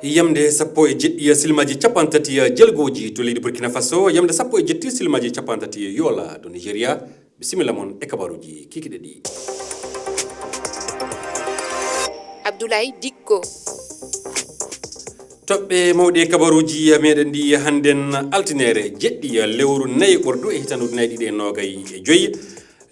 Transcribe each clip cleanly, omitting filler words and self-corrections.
yamde sappo e jeɗɗi silmaji capantati jelgoji to leydi Burkina Faso yamde sappo e jetti silmaji capantati yola do Nigeria bisimilla mon e kabaruji kikide ɗi. Abdoulaye Dikko toɓɓe mawɗi kabaruji meɗen ɗi hannden altinere jeɗɗi lewru nayi ɓorɗo e hitandude nayi ɗiɗi e nogay e joyyi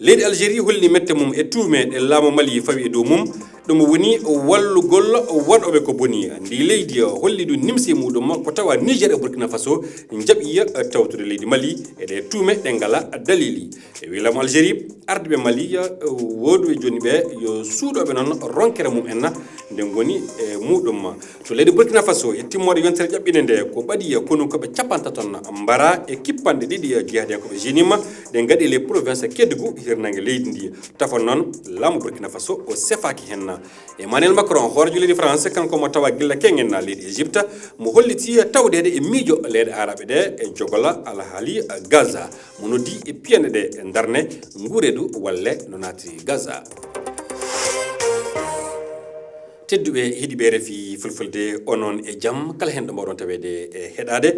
leydi Algérie holli mette mum e tuume ɗe laamu Mali fawi e dow mum ɗum woni wallugol waɗoɓe ko boni ndi leydi holli ɗum nimsi muɗum ko tawa Niger e Burkina Faso jaɓi tawtude leydi Mali e ɗe tuume ɗe ngala dalili e wilamu Algérie ardiɓe Mali woduɓe joni ɓe yo suuɗoɓe noon ronkere mum en nden goni e muɗum to leydi Burkina Faso e timmode yontere ƴaɓɓinde nde ko ɓaɗi kono koɓe capanta ton mbara e kippanɗe ɗiɗi jeyade koɓe jinima ɗe gaɗi les province Kédougou hirnangue leydi ndi tafon noon laamu Burkina Faso o sefaki hen Emmanuel Macron horejo leydi France kanko mo tawa gilla kengen leydi Égypte mo holliti tawdede e miijo leyɗe araɓe ɗe e jogola alhaali Gaza mo noddi e piyane ɗe e darne nguuredu walle no naati Gaza. tedduɓe heeɗiɓe refi fulfulde onon e jaam kala hen ɗo mbawɗon tawede e heɗade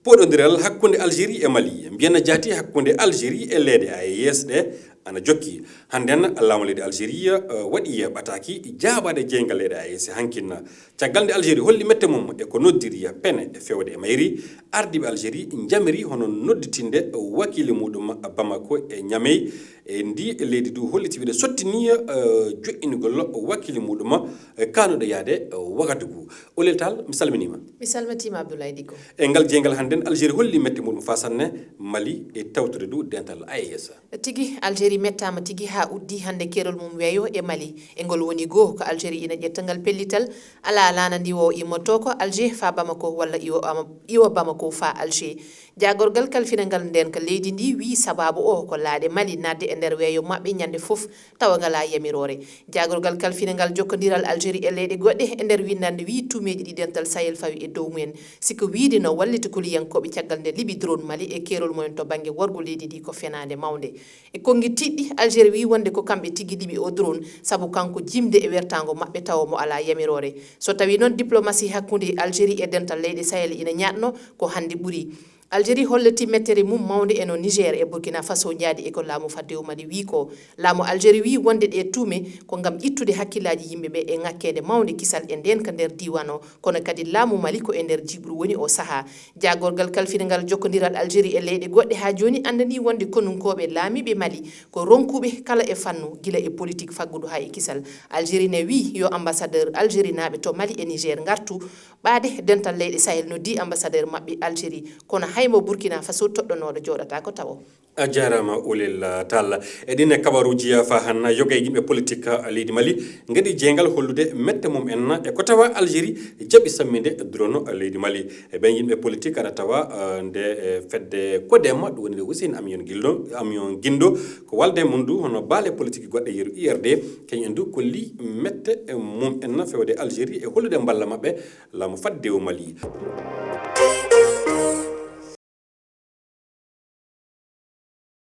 poɗodiral hakkude Algérie e Mali mbiyana jaati hakkude Algérie e leyɗe AES ɗe ana jokki handen laamu leydi Algérie waɗi ɓataki jaabade jeygal leyɗe AES hankinna caggal nde Algérie holli mette mum e ko noddiri pene e fewde e mayri ardiɓe Algérie jamiri hono nodditinde wakili muɗum Bamako e Niamey e ndi leydi du holliti wiide sottini joƴƴinugol wakili muɗum kanuɗo yaade Ouagadougou Oulel Tall mi salminima. Mi salmitima Abdoulaye Dikko e ngal jeygal handen Algérie holli mette muɗum fasanne Mali e tawtude du dental AES tigi Algérie mettama tigi ha uddi hande kerol mum weeyo e Mali e ngol woni goo ko Algérie ina ƴettangal pellital ala lana ndi o immoto ko Alger fa Bamako walla iwo Bamako fa Alger jagorgal kalfinangal nden ko leydi ndi wi sababu o ko laaɗe Mali nadde e nder weeyo mabɓe ñande foof tawa ngala yamirore jagorgal kalfinangal jokkodiral Algérie e leyɗe goɗɗe e nder windande wi tumeji ɗi dental Sahel fawi e dow mumen siko wiide no wallita koliyankoɓe caggal nde libi drone Mali e kerol mumen to banggue worgo leydi ndi ko fenade mawde e kongi tiɗɗi Algérie wi wonde ko kamɓe tigui liɓi o drone saabu kanko jimde e wertago mabɓe tawa mo ala yamirore so tawi noon diplomatie hakkude Algérie e dental leyɗe Sahel ina ñatno ko hande ɓuuri Algérie holliti mettere mum mawde eno Niger e Burkina Faso jaadi e ko laamu fadde Mali wi ko laamu Algérie wi wonde ɗe tuume ko ngam ittude hakkillaji yimɓeɓe e ngakkede mawde kisal e nden ka nder diwan o kono kadi laamu Mali ko e nder jiɓru woni o saaha jagorgal kalfinangal jokkodiral Algérie e leyɗe goɗɗe ha joni andani wonde konunkoɓe laamiɓe Mali ko ronkuɓe kala e fannu gila e politique faggudu ha e kisal Algérie ne wi yo ambassadeur Algérie naɓe to Mali e Niger gartu ɓaade dental leyɗe Sahel no di ambassadeur mabɓe Algérie kono haymo Burkina Faso toɗɗonoɗo joɗata ko tawo a jarama Oulel Tall e ɗin kabaruji fa han yoga e yimɓe politique leydi Mali gaɗi jeygal hollude mette mum en e ko tawa Algérie jaɓi samminde drone leydi Mali e ɓen yimɓe politique aɗa tawa nde fedde kodema ɗum woni nde Hussein Amion Guindo ko walde mum du hono baale politique goɗɗe yeru IRD kañum du kolli mette mum en fewde Algérie e hollude balla mabɓe laamu fadde Mali